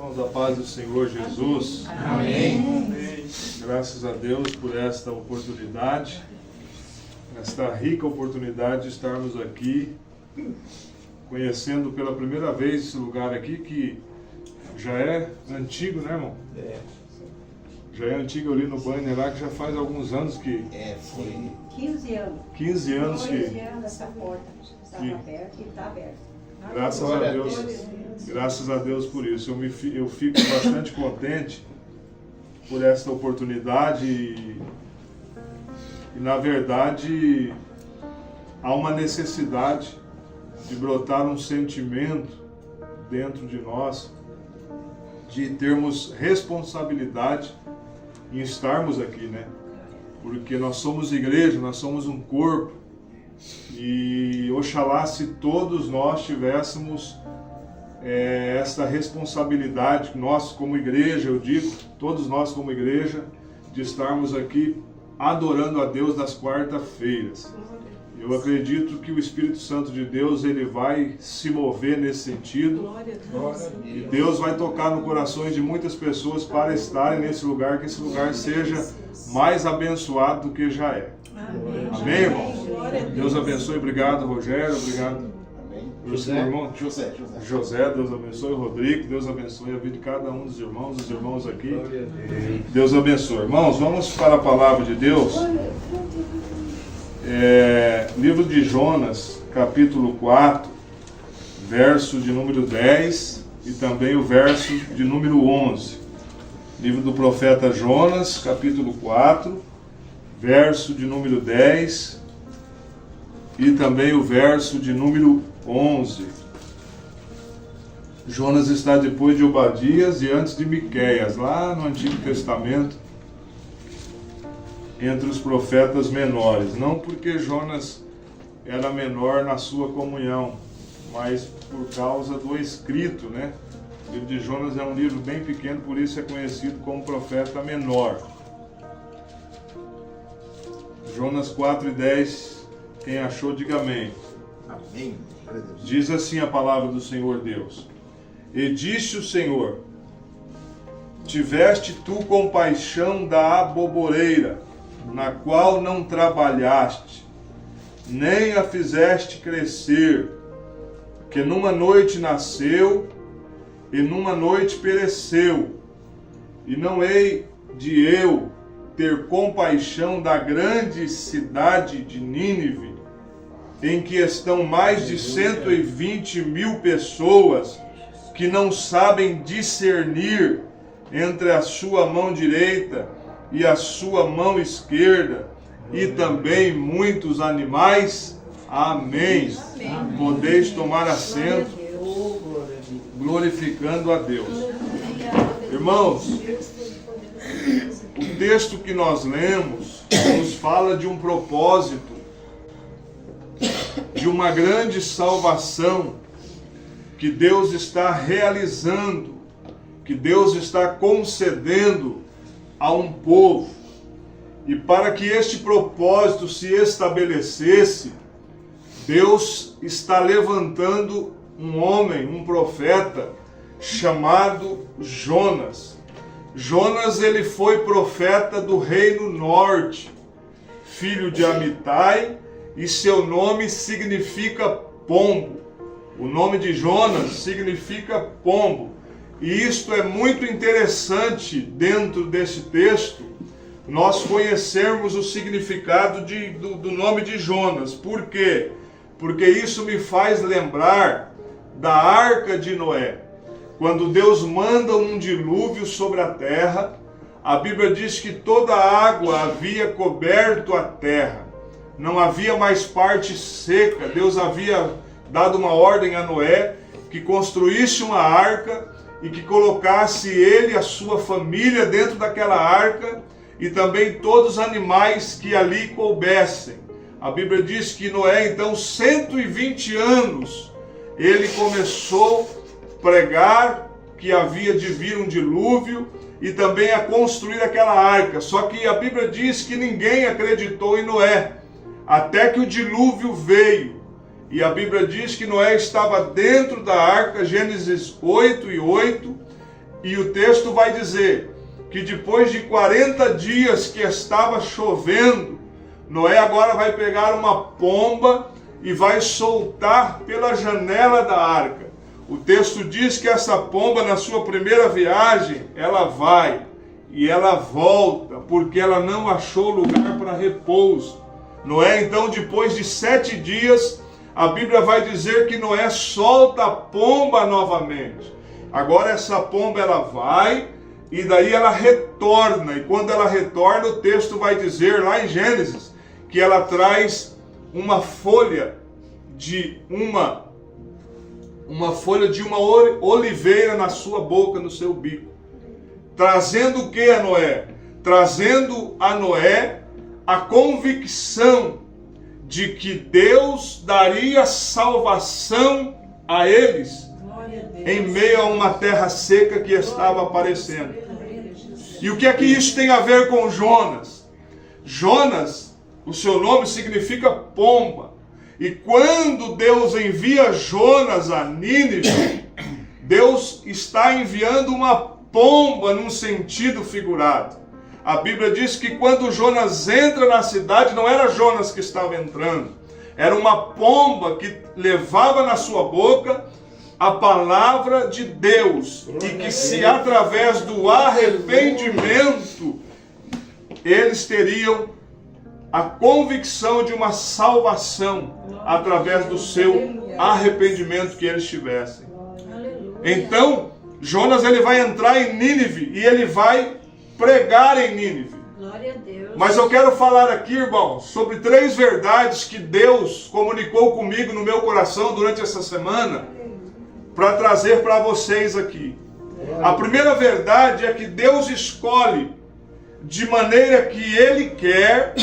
Irmãos, a paz do Senhor Jesus. Amém. Graças a Deus por esta oportunidade, esta rica oportunidade de estarmos aqui, conhecendo pela primeira vez esse lugar aqui, que já é antigo, né, irmão? Já é antigo ali no banner lá, que já faz alguns anos que... Foi 15 anos. 15 anos 15 anos essa porta estava aberta e está aberta. Graças a Deus. Graças a Deus por isso. Eu fico bastante contente por esta oportunidade e na verdade há uma necessidade de brotar um sentimento dentro de nós de termos responsabilidade em estarmos aqui, né? Porque nós somos igreja, nós somos um corpo e oxalá se todos nós tivéssemos esta responsabilidade, nós como igreja, eu digo, todos nós como igreja, de estarmos aqui adorando a Deus nas quarta-feiras. Eu acredito que o Espírito Santo de Deus, ele vai se mover nesse sentido. E Deus vai tocar no coração de muitas pessoas para estarem nesse lugar, que esse lugar seja mais abençoado do que já é. Amém. Amém, irmão? Deus abençoe. Obrigado, Rogério. Obrigado. José, Deus abençoe. Rodrigo, Deus abençoe a vida de cada um dos irmãos aqui. Deus abençoe. Irmãos, vamos para a palavra de Deus. Livro de Jonas, capítulo 4, verso de número 10 e também o verso de número 11. Livro do profeta Jonas, capítulo 4, verso de número 10 e também o verso de número 11. Jonas está depois de Obadias e antes de Miqueias, lá no Antigo Testamento, entre os profetas menores. Não porque Jonas era menor na sua comunhão, mas por causa do escrito, né? O livro de Jonas é um livro bem pequeno, por isso é conhecido como profeta menor. Jonas 4 e 10, quem achou, diga amém. Amém. Diz assim a palavra do Senhor Deus: E disse o Senhor: Tiveste tu compaixão da aboboreira, na qual não trabalhaste, nem a fizeste crescer, que numa noite nasceu, e numa noite pereceu, e não hei de eu ter compaixão da grande cidade de Nínive, em que estão mais de 120.000 pessoas que não sabem discernir entre a sua mão direita e a sua mão esquerda, e também muitos animais. Amém. Amém. Podeis tomar assento, glorificando a Deus. Irmãos, o texto que nós lemos nos fala de um propósito, de uma grande salvação que Deus está realizando, que Deus está concedendo a um povo. E para que este propósito se estabelecesse, Deus está levantando um homem, um profeta, chamado Jonas. Jonas, ele foi profeta do reino norte, filho de Amitai, e seu nome significa pombo. O nome de Jonas significa pombo. E isto é muito interessante dentro desse texto, nós conhecermos o significado do nome de Jonas. Por quê? Porque isso me faz lembrar da Arca de Noé. Quando Deus manda um dilúvio sobre a terra, a Bíblia diz que toda a água havia coberto a terra. Não havia mais parte seca. Deus havia dado uma ordem a Noé que construísse uma arca e que colocasse ele e a sua família dentro daquela arca e também todos os animais que ali coubessem. A Bíblia diz que Noé, então, 120 anos, ele começou a pregar que havia de vir um dilúvio e também a construir aquela arca. Só que a Bíblia diz que ninguém acreditou em Noé, até que o dilúvio veio. E a Bíblia diz que Noé estava dentro da arca, Gênesis 8 e 8, E o texto vai dizer que depois de 40 dias que estava chovendo, Noé agora vai pegar uma pomba e vai soltar pela janela da arca. O texto diz que essa pomba, na sua primeira viagem, ela vai e ela volta, porque ela não achou lugar para repouso. Noé, então, depois de 7 dias, a Bíblia vai dizer que Noé solta a pomba novamente. Agora essa pomba, ela vai e daí ela retorna. E quando ela retorna, o texto vai dizer lá em Gênesis que ela traz uma folha de uma oliveira na sua boca, no seu bico. Trazendo o que a Noé? Trazendo a Noé a convicção de que Deus daria salvação a eles em meio a uma terra seca que estava aparecendo. E o que é que isso tem a ver com Jonas? Jonas, o seu nome significa pomba. E quando Deus envia Jonas a Nínive, Deus está enviando uma pomba num sentido figurado. A Bíblia diz que quando Jonas entra na cidade, não era Jonas que estava entrando, era uma pomba que levava na sua boca a palavra de Deus, e que se através do arrependimento eles teriam a convicção de uma salvação através do seu arrependimento que eles tivessem. Então Jonas, ele vai entrar em Nínive e ele vai pregar em Nínive. Glória a Deus. Mas eu quero falar aqui, irmão, sobre 3 verdades que Deus comunicou comigo no meu coração durante essa semana, para trazer para vocês aqui. A primeira verdade é que Deus escolhe de maneira que Ele quer,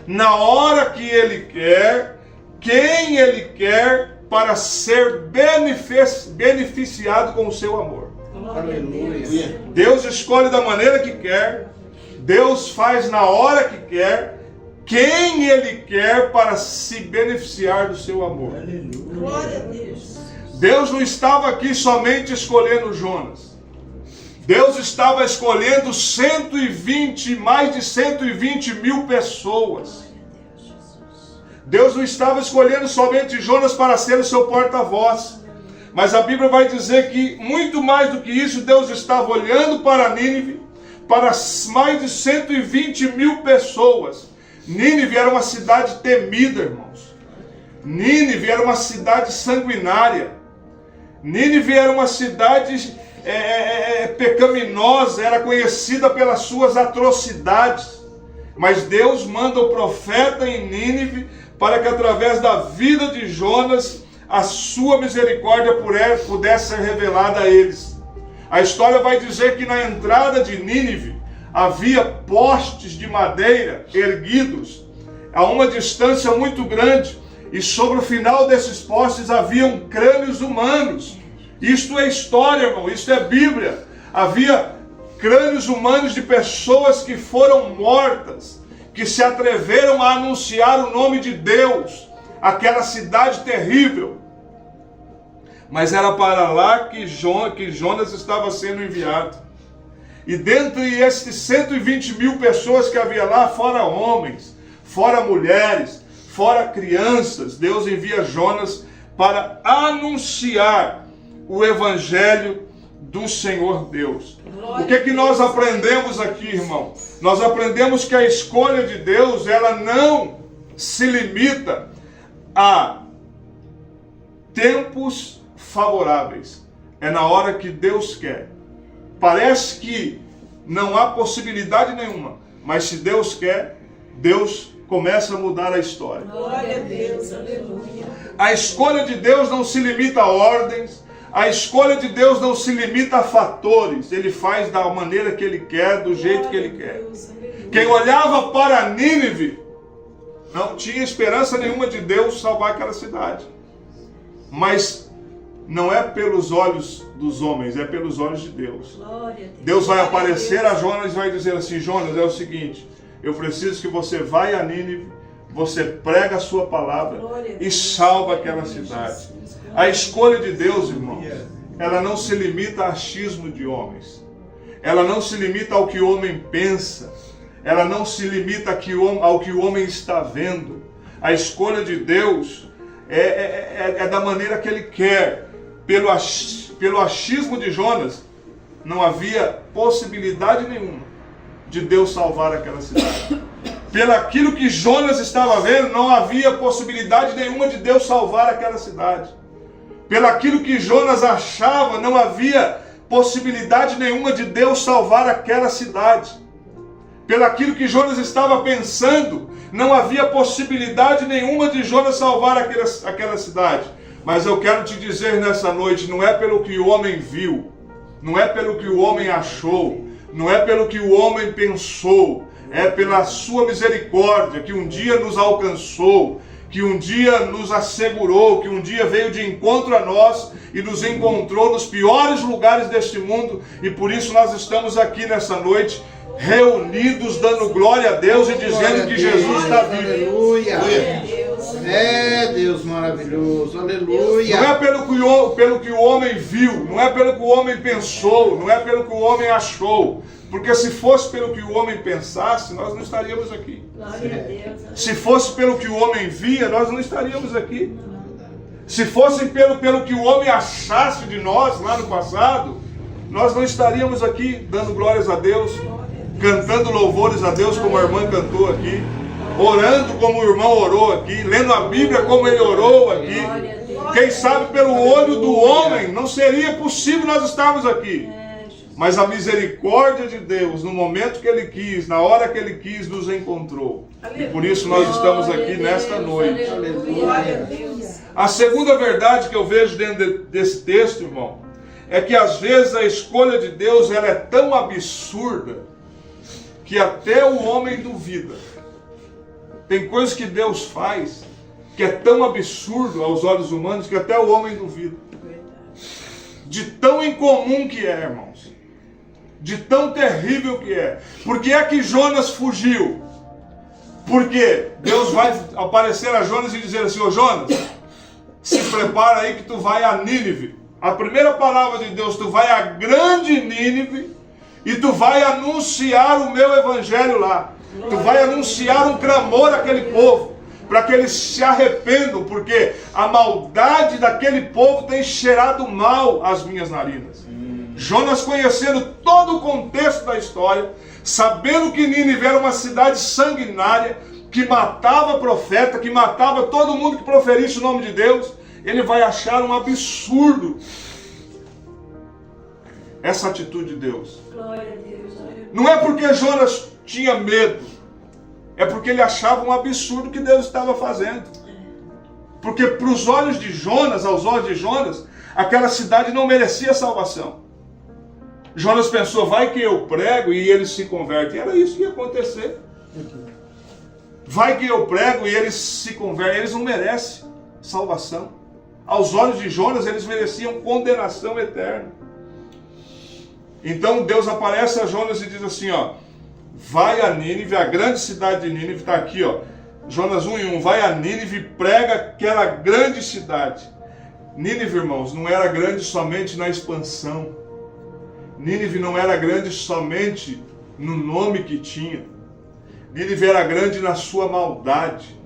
na hora que Ele quer, quem Ele quer, para ser beneficiado com o seu amor. Aleluia. Deus escolhe da maneira que quer, Deus faz na hora que quer, quem Ele quer para se beneficiar do seu amor. Glória a Deus. Deus não estava aqui somente escolhendo Jonas. Deus estava escolhendo mais de 120 mil pessoas. Deus não estava escolhendo somente Jonas para ser o seu porta-voz. Mas a Bíblia vai dizer que, muito mais do que isso, Deus estava olhando para Nínive, para mais de 120 mil pessoas. Nínive era uma cidade temida, irmãos. Nínive era uma cidade sanguinária. Nínive era uma cidade pecaminosa, era conhecida pelas suas atrocidades. Mas Deus manda o profeta em Nínive para que através da vida de Jonas a sua misericórdia pudesse ser revelada a eles. A história vai dizer que na entrada de Nínive havia postes de madeira erguidos a uma distância muito grande, e sobre o final desses postes haviam crânios humanos. Isto é história, irmão, isto é Bíblia. Havia crânios humanos de pessoas que foram mortas, que se atreveram a anunciar o nome de Deus, aquela cidade terrível. Mas era para lá que Jonas estava sendo enviado. E dentre esses 120 mil pessoas que havia lá, fora homens, fora mulheres, fora crianças, Deus envia Jonas para anunciar o evangelho do Senhor Deus. O que nós aprendemos aqui, irmão? Nós aprendemos que a escolha de Deus, ela não se limita a tempos favoráveis. É na hora que Deus quer. Parece que não há possibilidade nenhuma, mas se Deus quer, Deus começa a mudar a história. Glória a Deus, aleluia. A escolha de Deus não se limita a ordens, a escolha de Deus não se limita a fatores. Ele faz da maneira que Ele quer, do jeito que Ele quer. Quem olhava para Nínive não tinha esperança nenhuma de Deus salvar aquela cidade. Mas não é pelos olhos dos homens, é pelos olhos de Deus. Deus vai aparecer a Jonas e vai dizer assim: Jonas, é o seguinte, eu preciso que você vá a Nínive, você prega a sua palavra e salva aquela cidade. A escolha de Deus, irmãos, ela não se limita a achismo de homens. Ela não se limita ao que o homem pensa. Ela não se limita ao que o homem está vendo. A escolha de Deus é da maneira que Ele quer. Pelo achismo de Jonas, não havia possibilidade nenhuma de Deus salvar aquela cidade. Pelo aquilo que Jonas estava vendo, não havia possibilidade nenhuma de Deus salvar aquela cidade. Pelo aquilo que Jonas achava, não havia possibilidade nenhuma de Deus salvar aquela cidade. Pelo aquilo que Jonas estava pensando, não havia possibilidade nenhuma de Jonas salvar aquela cidade. Mas eu quero te dizer nessa noite, não é pelo que o homem viu, não é pelo que o homem achou, não é pelo que o homem pensou, é pela sua misericórdia que um dia nos alcançou, que um dia nos assegurou, que um dia veio de encontro a nós e nos encontrou nos piores lugares deste mundo, e por isso nós estamos aqui nessa noite, reunidos, dando glória a Deus e dizendo que Jesus está vivo. Aleluia. É Deus maravilhoso, aleluia. Não é pelo que o homem viu, não é pelo que o homem pensou, não é pelo que o homem achou. Porque se fosse pelo que o homem pensasse, nós não estaríamos aqui. Glória a Deus. Se fosse pelo que o homem via, nós não estaríamos aqui. Se fosse pelo que o homem achasse de nós lá no passado, nós não estaríamos aqui dando glórias a Deus, cantando louvores a Deus como a irmã cantou aqui, orando como o irmão orou aqui, lendo a Bíblia como ele orou aqui. Quem sabe pelo olho do homem não seria possível nós estarmos aqui. Mas a misericórdia de Deus, no momento que Ele quis, na hora que Ele quis, nos encontrou. E por isso nós estamos aqui nesta noite. A segunda verdade que eu vejo dentro desse texto, irmão, é que às vezes a escolha de Deus ela é tão absurda que até o homem duvida. Tem coisas que Deus faz que é tão absurdo aos olhos humanos que até o homem duvida. De tão incomum que é, irmãos. De tão terrível que é. Por que é que Jonas fugiu? Porque Deus vai aparecer a Jonas e dizer assim: ô Jonas, se prepara aí que tu vai a Nínive. A primeira palavra de Deus, tu vai a grande Nínive e tu vai anunciar o meu evangelho lá. Tu vai anunciar um clamor àquele povo, para que eles se arrependam, porque a maldade daquele povo tem cheirado mal às minhas narinas. Jonas, conhecendo todo o contexto da história, sabendo que Nínive era uma cidade sanguinária, que matava profeta, que matava todo mundo que proferisse o nome de Deus, ele vai achar um absurdo essa atitude de Deus. Glória a Deus. Não é porque Jonas tinha medo, é porque ele achava um absurdo que Deus estava fazendo. Porque para os olhos de Jonas, aos olhos de Jonas, aquela cidade não merecia salvação. Jonas pensou, vai que eu prego e eles se convertem. Era isso que ia acontecer. Vai que eu prego e eles se convertem. Eles não merecem salvação. Aos olhos de Jonas, eles mereciam condenação eterna. Então Deus aparece a Jonas e diz assim, ó, vai a Nínive, a grande cidade de Nínive, está aqui, ó, Jonas 1:1, vai a Nínive e prega aquela grande cidade. Nínive, irmãos, não era grande somente na expansão. Nínive não era grande somente no nome que tinha. Nínive era grande na sua maldade.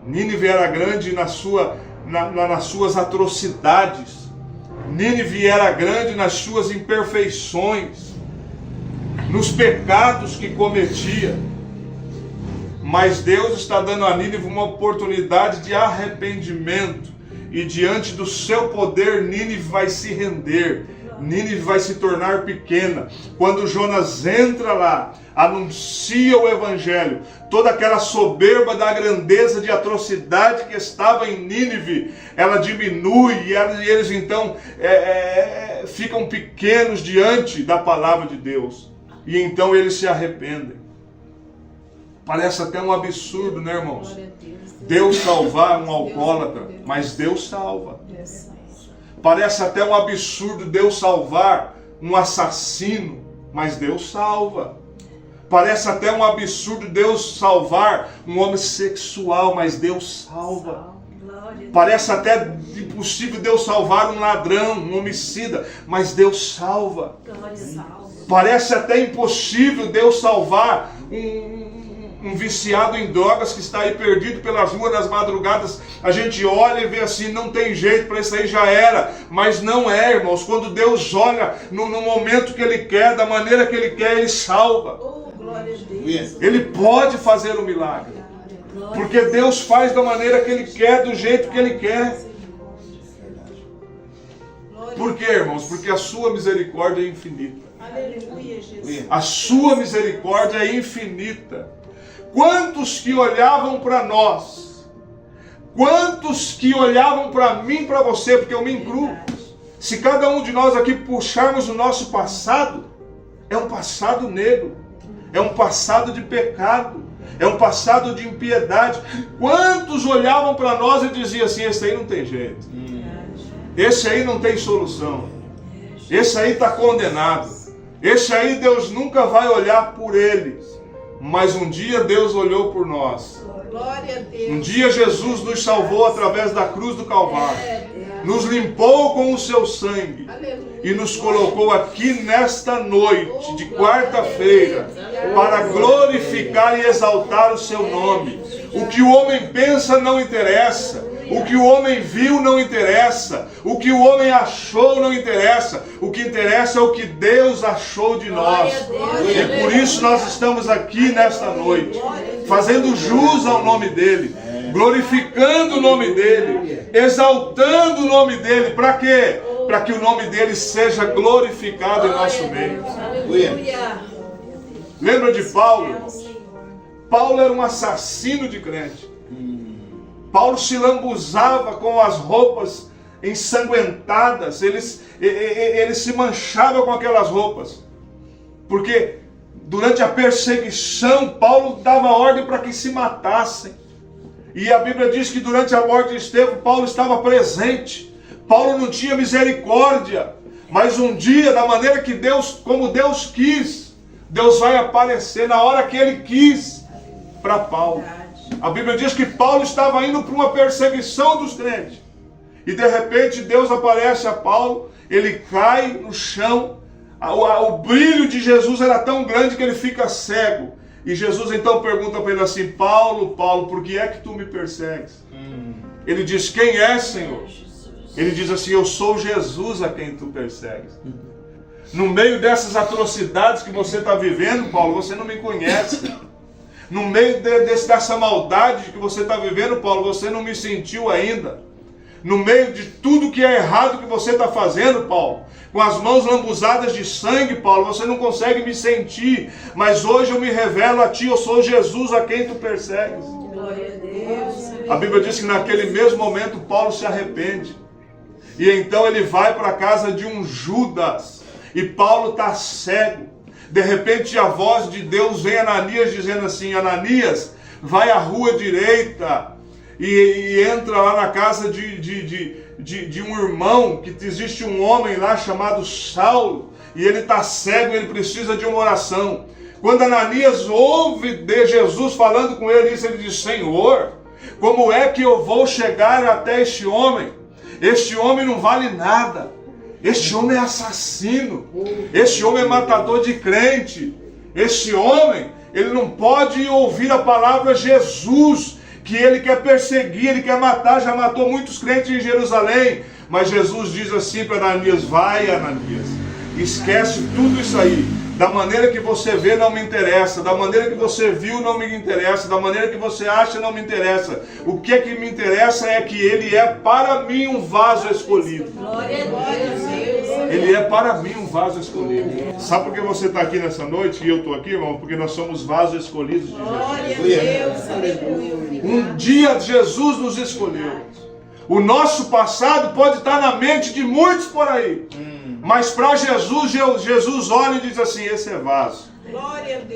Nínive era grande nas suas atrocidades. Nínive era grande nas suas imperfeições, nos pecados que cometia. Mas Deus está dando a Nínive uma oportunidade de arrependimento. E diante do seu poder, Nínive vai se render. Nínive vai se tornar pequena. Quando Jonas entra lá, anuncia o evangelho, toda aquela soberba da grandeza de atrocidade que estava em Nínive, ela diminui e eles então ficam pequenos diante da palavra de Deus. E então eles se arrependem. Parece até um absurdo, né, irmãos? Deus salvar um alcoólatra, mas Deus salva. Parece até um absurdo Deus salvar um assassino, mas Deus salva. Parece até um absurdo Deus salvar um homossexual, mas Deus salva. Parece até impossível Deus salvar um ladrão, um homicida, mas Deus salva. Parece até impossível Deus salvar um viciado em drogas que está aí perdido pelas ruas nas madrugadas. A gente olha e vê assim, não tem jeito, para isso aí já era. Mas não é, irmãos. Quando Deus olha no momento que Ele quer, da maneira que Ele quer, Ele salva. Ele pode fazer um milagre. Porque Deus faz da maneira que Ele quer, do jeito que Ele quer. Por quê, irmãos? Porque a sua misericórdia é infinita. A sua misericórdia é infinita. Quantos que olhavam para nós? Quantos que olhavam para mim, para você? Porque eu me incluo. Se cada um de nós aqui puxarmos o nosso passado, é um passado negro. É um passado de pecado. É um passado de impiedade. Quantos olhavam para nós e diziam assim, esse aí não tem jeito. Esse aí não tem solução. Esse aí está condenado. Esse aí Deus nunca vai olhar por ele. Mas um dia Deus olhou por nós. Um dia Jesus nos salvou através da cruz do Calvário. Nos limpou com o seu sangue. E nos colocou aqui nesta noite de quarta-feira para glorificar e exaltar o seu nome. O que o homem pensa não interessa. O que o homem viu não interessa. O que o homem achou não interessa. O que interessa é o que Deus achou de nós. E por isso nós estamos aqui nesta noite, fazendo jus ao nome dEle, glorificando o nome dEle, exaltando o nome dEle. Para quê? Para que o nome dEle seja glorificado em nosso meio. Lembra de Paulo? Paulo era um assassino de crente. Paulo se lambuzava com as roupas ensanguentadas, ele se manchava com aquelas roupas, porque durante a perseguição, Paulo dava ordem para que se matassem, e a Bíblia diz que durante a morte de Estevão, Paulo estava presente. Paulo não tinha misericórdia, mas um dia, da maneira que Deus, como Deus quis, Deus vai aparecer na hora que Ele quis para Paulo. A Bíblia diz que Paulo estava indo para uma perseguição dos crentes. E de repente Deus aparece a Paulo, ele cai no chão. O brilho de Jesus era tão grande que ele fica cego. E Jesus então pergunta para ele assim, Paulo, Paulo, por que é que tu me persegues? Ele diz, quem é, Senhor? Ele diz assim, eu sou Jesus a quem tu persegues. No meio dessas atrocidades que você está vivendo, Paulo, você não me conhece. No meio dessa maldade que você está vivendo, Paulo, você não me sentiu ainda. No meio de tudo que é errado que você está fazendo, Paulo, com as mãos lambuzadas de sangue, Paulo, você não consegue me sentir. Mas hoje eu me revelo a ti, eu sou Jesus a quem tu persegues. A Bíblia diz que naquele mesmo momento Paulo se arrepende. E então ele vai para a casa de um Judas. E Paulo está cego. De repente a voz de Deus vem a Ananias dizendo assim, Ananias, vai à rua direita e entra lá na casa de um irmão, que existe um homem lá chamado Saulo, e ele está cego, ele precisa de uma oração. Quando Ananias ouve de Jesus falando com ele, ele diz, Senhor, como é que eu vou chegar até este homem? Este homem não vale nada. Este homem é assassino, este homem é matador de crente, este homem, ele não pode ouvir a palavra Jesus, que ele quer perseguir, ele quer matar, já matou muitos crentes em Jerusalém. Mas Jesus diz assim para Ananias, vai Ananias, esquece tudo isso aí, da maneira que você vê não me interessa, da maneira que você viu não me interessa, da maneira que você acha não me interessa. O que é que me interessa é que ele é para mim um vaso escolhido. Ele é para mim um vaso escolhido. Sabe por que você está aqui nessa noite e eu estou aqui, irmão? Porque nós somos vasos escolhidos de Jesus. Um dia Jesus nos escolheu. O nosso passado pode estar na mente de muitos por aí. Mas para Jesus, Jesus olha e diz assim, esse é vaso.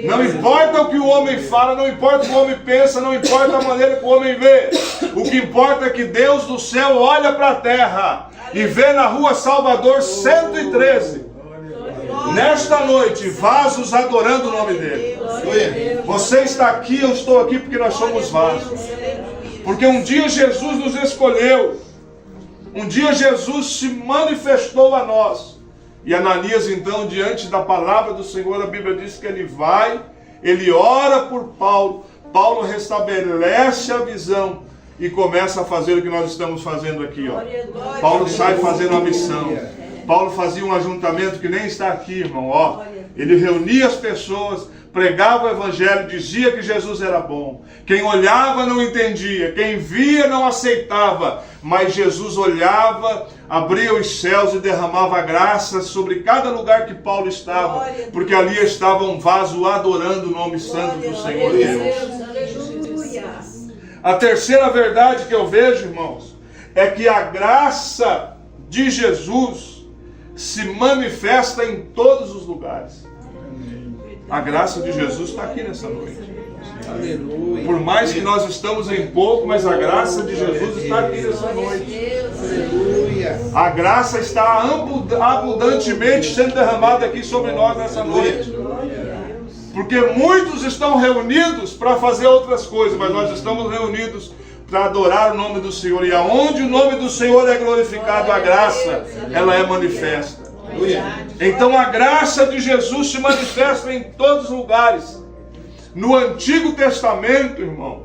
Não importa o que o homem fala, não importa o que o homem pensa, não importa a maneira que o homem vê. O que importa é que Deus do céu olha para a terra e vê na rua Salvador 113. Nesta noite, vasos adorando o nome dele. Você está aqui, eu estou aqui porque nós somos vasos. Porque um dia Jesus nos escolheu. Um dia Jesus se manifestou a nós. E Ananias, então, diante da palavra do Senhor, a Bíblia diz que ele vai, ele ora por Paulo. Paulo restabelece a visão e começa a fazer o que nós estamos fazendo aqui, ó. Paulo sai fazendo a missão. Paulo fazia um ajuntamento que nem está aqui, irmão, ó. Ele reunia as pessoas, pregava o evangelho, dizia que Jesus era bom. Quem olhava não entendia, quem via não aceitava, mas Jesus olhava, abria os céus e derramava graça sobre cada lugar que Paulo estava, porque ali estava um vaso adorando o nome santo do Senhor Deus. A terceira verdade que eu vejo, irmãos, é que a graça de Jesus se manifesta em todos os lugares. A graça de Jesus está aqui nessa noite. Aleluia. Por mais que nós estamos em pouco, mas a graça de Jesus está aqui nessa noite. Aleluia. A graça está abundantemente sendo derramada aqui sobre nós nessa noite. Porque muitos estão reunidos para fazer outras coisas, mas nós estamos reunidos para adorar o nome do Senhor. E aonde o nome do Senhor é glorificado, a graça, ela é manifesta. Então a graça de Jesus se manifesta em todos os lugares. No Antigo Testamento, irmão,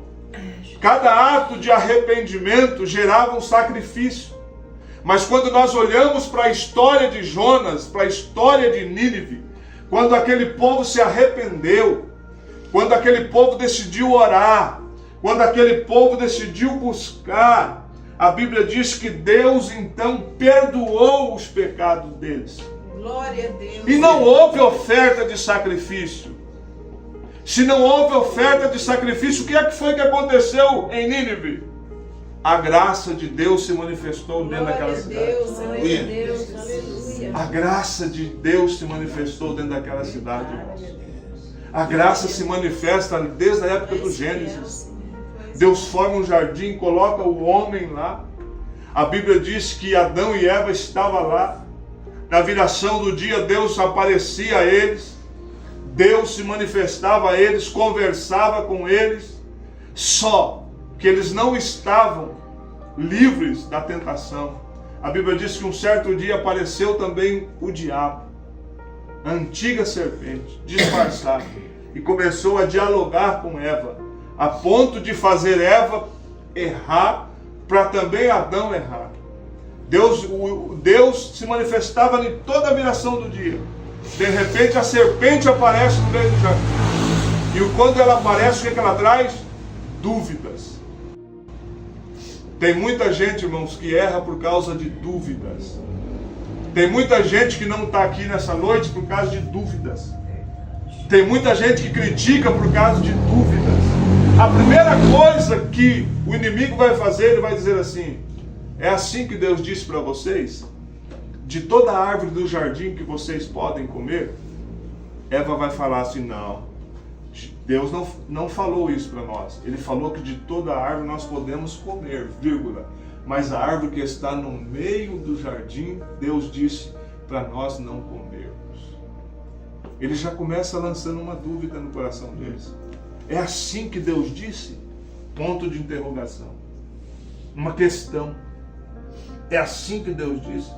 cada ato de arrependimento gerava um sacrifício. Mas quando nós olhamos para a história de Jonas, para a história de Nínive, quando aquele povo se arrependeu, quando aquele povo decidiu orar, quando aquele povo decidiu buscar, a Bíblia diz que Deus então perdoou os pecados deles. Glória a Deus. E não houve oferta de sacrifício. Se não houve oferta de sacrifício, o que é que foi que aconteceu em Nínive? A graça de Deus se manifestou dentro daquela cidade. Glória a Deus, aleluia. A graça de Deus se manifestou dentro daquela cidade, irmãos. A graça se manifesta desde a época do Gênesis. Deus forma um jardim, coloca o homem lá. A Bíblia diz que Adão e Eva estavam lá. Na viração do dia, Deus aparecia a eles. Deus se manifestava a eles, conversava com eles. Só que eles não estavam livres da tentação. A Bíblia diz que um certo dia apareceu também o diabo, a antiga serpente, disfarçada, e começou a dialogar com Eva, a ponto de fazer Eva errar, para também Adão errar. Deus se manifestava em toda a viração do dia. De repente a serpente aparece no meio do jardim. E quando ela aparece, o que ela traz? Dúvidas. Tem muita gente, irmãos, que erra por causa de dúvidas. Tem muita gente que não está aqui nessa noite por causa de dúvidas. Tem muita gente que critica por causa de dúvidas. A primeira coisa que o inimigo vai fazer, ele vai dizer assim: é assim que Deus disse para vocês? De toda a árvore do jardim que vocês podem comer? Eva vai falar assim: não, Deus não falou isso para nós. Ele falou que de toda a árvore nós podemos comer, vírgula. Mas a árvore que está no meio do jardim, Deus disse para nós não comermos. Ele já começa lançando uma dúvida no coração deles. É assim que Deus disse? Ponto de interrogação. Uma questão. É assim que Deus disse?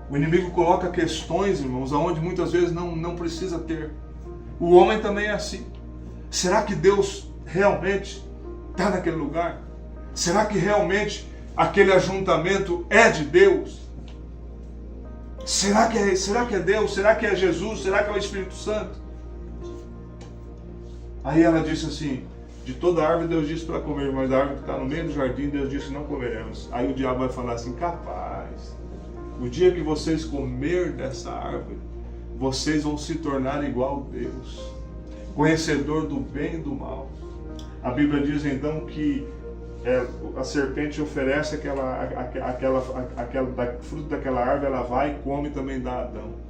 O inimigo coloca questões, irmãos, aonde muitas vezes não precisa ter. O homem também é assim. Será que Deus realmente está naquele lugar? Será que realmente aquele ajuntamento é de Deus? Será que é Deus? Será que é Jesus? Será que é o Espírito Santo? Aí ela disse assim: de toda árvore Deus disse para comer, mas a árvore que está no meio do jardim, Deus disse não comeremos. Aí o diabo vai falar assim: capaz, o dia que vocês comer dessa árvore, vocês vão se tornar igual a Deus, conhecedor do bem e do mal. A Bíblia diz então que a serpente oferece fruto daquela árvore, ela vai e come também da Adão.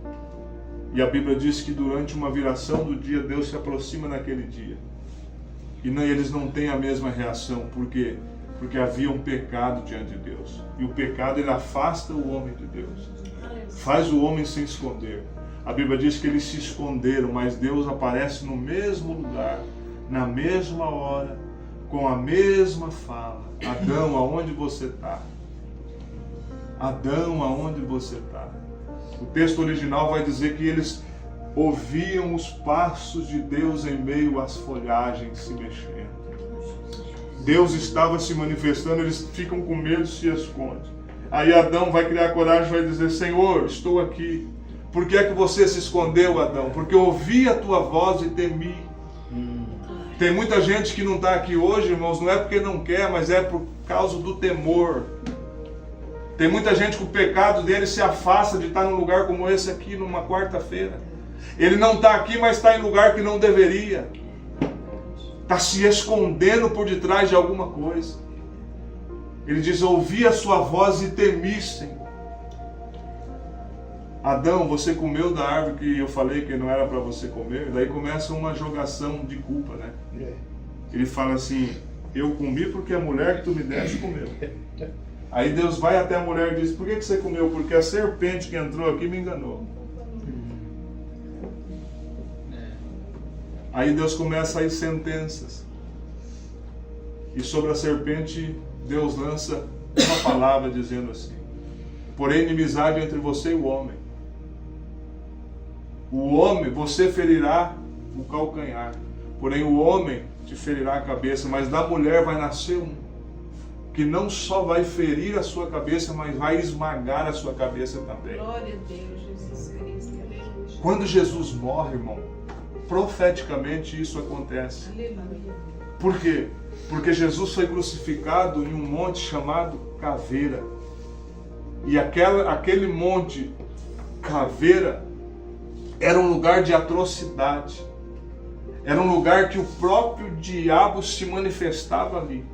E a Bíblia diz que durante uma viração do dia, Deus se aproxima naquele dia. E eles não têm a mesma reação. Por quê? Porque havia um pecado diante de Deus. E o pecado, ele afasta o homem de Deus. Faz o homem se esconder. A Bíblia diz que eles se esconderam, mas Deus aparece no mesmo lugar, na mesma hora, com a mesma fala: Adão, aonde você está? Adão, aonde você está? O texto original vai dizer que eles ouviam os passos de Deus em meio às folhagens se mexendo. Deus estava se manifestando, eles ficam com medo e se escondem. Aí Adão vai criar coragem e vai dizer: Senhor, estou aqui. Por que é que você se escondeu, Adão? Porque eu ouvi a tua voz e temi. Tem muita gente que não está aqui hoje, irmãos, não é porque não quer, mas é por causa do temor. Tem muita gente que o pecado dele se afasta de estar num lugar como esse aqui, numa quarta-feira. Ele não está aqui, mas está em lugar que não deveria. Está se escondendo por detrás de alguma coisa. Ele diz: ouvi a sua voz e temi, Senhor. Adão, você comeu da árvore que eu falei que não era para você comer? Daí começa uma jogação de culpa, né? Ele fala assim: eu comi porque a mulher que tu me deste comeu. Aí Deus vai até a mulher e diz: por que você comeu? Porque a serpente que entrou aqui me enganou. Aí Deus começa as sentenças. E sobre a serpente, Deus lança uma palavra dizendo assim: porém inimizade entre você e o homem. O homem, você ferirá o calcanhar, porém o homem te ferirá a cabeça. Mas da mulher vai nascer um, que não só vai ferir a sua cabeça, mas vai esmagar a sua cabeça também. Glória a Deus, Jesus Cristo. Aleluia. Quando Jesus morre, irmão, profeticamente isso acontece. Aleluia. Por quê? Porque Jesus foi crucificado em um monte chamado Caveira. E aquele monte Caveira era um lugar de atrocidade. Era um lugar que o próprio diabo se manifestava ali.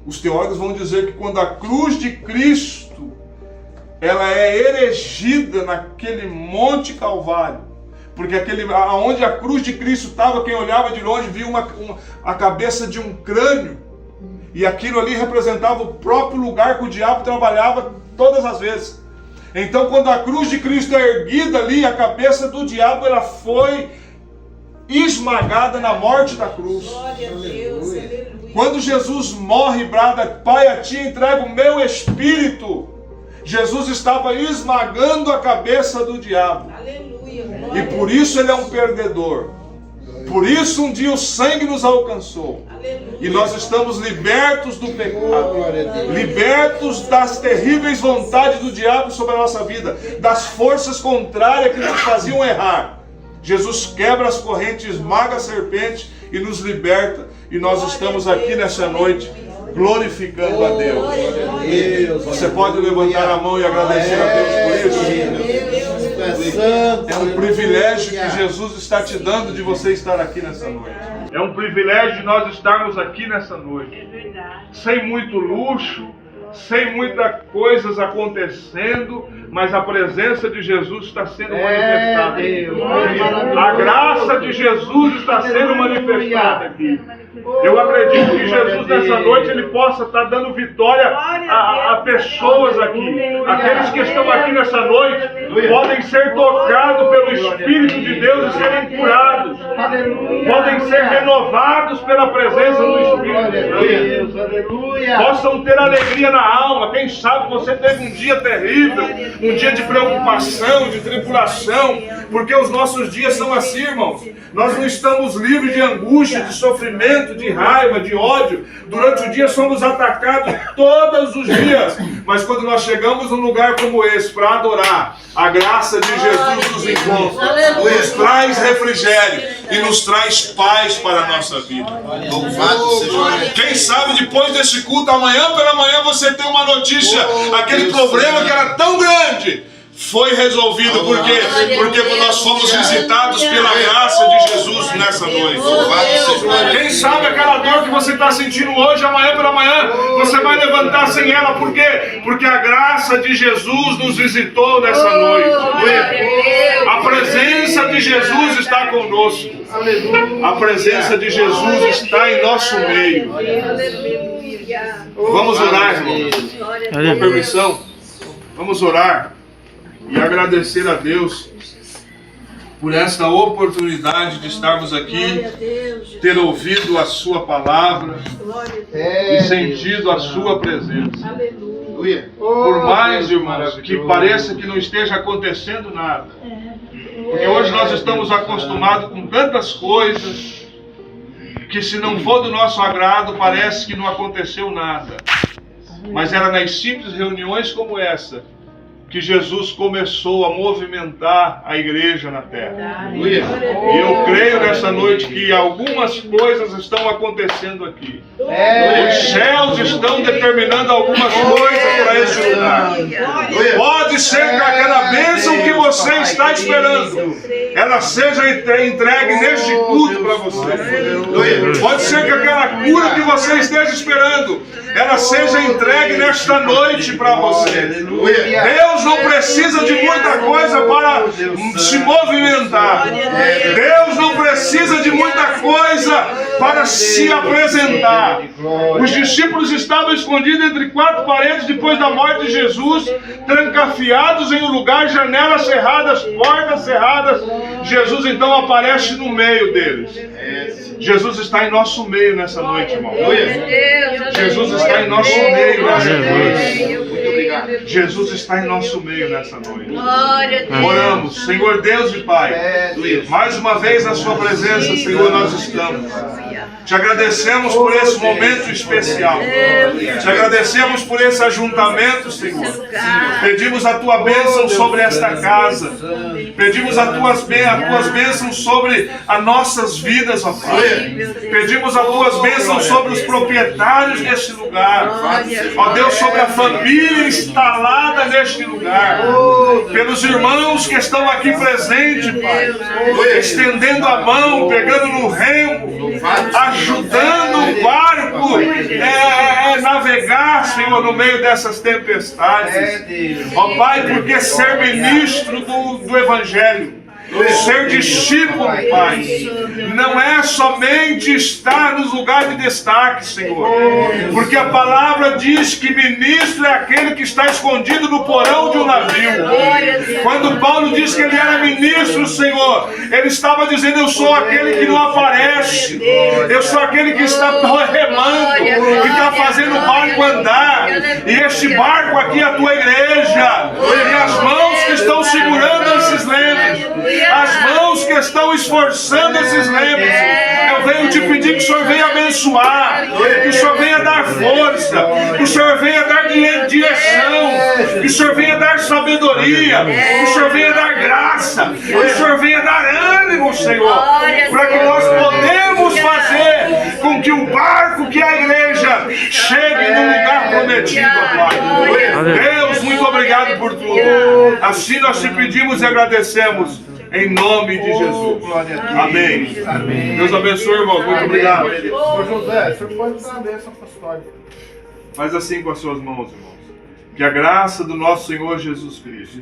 Os teólogos vão dizer que quando a cruz de Cristo ela é erigida naquele monte Calvário, porque aonde a cruz de Cristo estava, quem olhava de longe via a cabeça de um crânio, e aquilo ali representava o próprio lugar que o diabo trabalhava todas as vezes. Então, quando a cruz de Cristo é erguida ali, a cabeça do diabo ela foi esmagada na morte da cruz. Glória a Deus, aleluia. Quando Jesus morre, brada: Pai, a ti entrego o meu espírito. Jesus estava esmagando a cabeça do diabo. Aleluia. E por isso ele é um perdedor. Por isso um dia o sangue nos alcançou. Aleluia. E nós estamos libertos do pecado. Glória a Deus. Libertos das terríveis vontades do diabo sobre a nossa vida. Das forças contrárias que nos faziam errar. Jesus quebra as correntes, esmaga a serpente e nos liberta. E nós estamos aqui nessa noite glorificando a Deus. Deus. Você pode levantar a mão e agradecer a Deus por isso? É um privilégio que Jesus está te dando de você estar aqui nessa noite. É um privilégio de nós estarmos aqui nessa noite. Sem muito luxo, sem muitas coisas acontecendo, mas a presença de Jesus está sendo manifestada. A graça de Jesus está sendo manifestada aqui. Eu acredito que Jesus nessa noite ele possa estar dando vitória a pessoas aqui. Aqueles que estão aqui nessa noite podem ser tocados pelo Espírito de Deus e serem curados. Podem ser renovados pela presença do Espírito de Deus. Possam ter alegria na alma. Quem sabe você teve um dia terrível, um dia de preocupação, de tribulação, porque os nossos dias são assim, irmãos. Nós não estamos livres de angústia, de sofrimento, de raiva, de ódio. Durante o dia somos atacados todos os dias. Mas quando nós chegamos num lugar como esse para adorar, a graça de Jesus nos encontra, nos traz refrigério e nos traz paz para a nossa vida. Louvado seja. Quem sabe depois desse culto, amanhã pela manhã você tem uma notícia. Aquele problema que era tão grande foi resolvido. Por quê? Porque nós fomos visitados pela graça de Jesus nessa noite. Quem sabe aquela dor que você está sentindo hoje, amanhã pela manhã, você vai levantar sem ela. Por quê? Porque a graça de Jesus nos visitou nessa noite. A presença de Jesus está conosco. A presença de Jesus está em nosso meio. Vamos orar, irmãos. Com permissão, vamos orar e agradecer a Deus por esta oportunidade de estarmos aqui, ter ouvido a sua palavra e sentido a sua presença. Por mais, irmãos, que pareça que não esteja acontecendo nada. Porque hoje nós estamos acostumados com tantas coisas que, se não for do nosso agrado, parece que não aconteceu nada. Mas era nas simples reuniões como essa que Jesus começou a movimentar a igreja na terra. E eu creio nessa noite que algumas coisas estão acontecendo aqui. Os céus estão determinando algumas coisas para esse lugar. Pode ser que aquela bênção que você está esperando, ela seja entregue neste culto para você. Pode ser que aquela cura que você esteja esperando, ela seja entregue nesta noite para você. Deus não precisa de muita coisa para se movimentar. Deus não precisa de muita coisa para se apresentar. Os discípulos estavam escondidos entre quatro paredes depois da morte de Jesus, trancafiados em um lugar, janelas cerradas, portas cerradas. Jesus então aparece no meio deles. Jesus está em nosso meio nessa noite, irmão. Jesus está em nosso meio nessa noite. Jesus está em nosso meio nessa noite. Oramos, Senhor Deus e Pai, mais uma vez na sua presença, Senhor, nós estamos. Te agradecemos por esse momento especial. Te agradecemos por esse ajuntamento, Senhor. Pedimos a tua bênção sobre esta casa. Pedimos as tuas bênçãos sobre as nossas vidas, ó Pai. Pedimos as tuas bênçãos sobre os proprietários deste lugar. Ó Deus, sobre a família instalada neste lugar. Pelos irmãos que estão aqui presentes, Pai. Estendendo a mão, pegando no remo, ajudando o barco a navegar, Senhor, no meio dessas tempestades. Ó Pai, porque ser ministro do Evangelho, ser discípulo, Pai, não é somente estar nos lugares de destaque, Senhor. Porque a palavra diz que ministro é aquele que está escondido no porão de um navio. Quando Paulo diz que ele era ministro, Senhor, ele estava dizendo: eu sou aquele que não aparece. Eu sou aquele que está remando, que está fazendo o barco andar. E este barco aqui é a tua igreja. E as mãos que estão segurando esses lemos, as mãos que estão esforçando esses lemos, eu venho te pedir que o Senhor venha abençoar, que o Senhor venha dar força, que o Senhor venha dar direção, que o Senhor venha dar sabedoria, que o Senhor venha dar graça, que o Senhor venha dar ânimo, Senhor, para que nós podemos fazer com que o barco, que é a igreja, chegue no lugar prometido, Pai. Deus, muito obrigado por tudo. Assim nós te pedimos e agradecemos. Em nome de Jesus. Amém. Deus abençoe, irmão. Muito obrigado. Ô José, o senhor pode dar a bênção apostólica. Faz assim com as suas mãos, irmãos. Que a graça do nosso Senhor Jesus Cristo,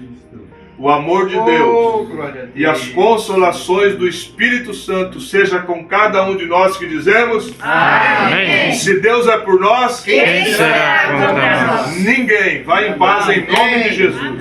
o amor de Deus e as consolações do Espírito Santo seja com cada um de nós que dizemos amém. Se Deus é por nós, quem será contra nós? Ninguém. Vai em paz em nome de Jesus.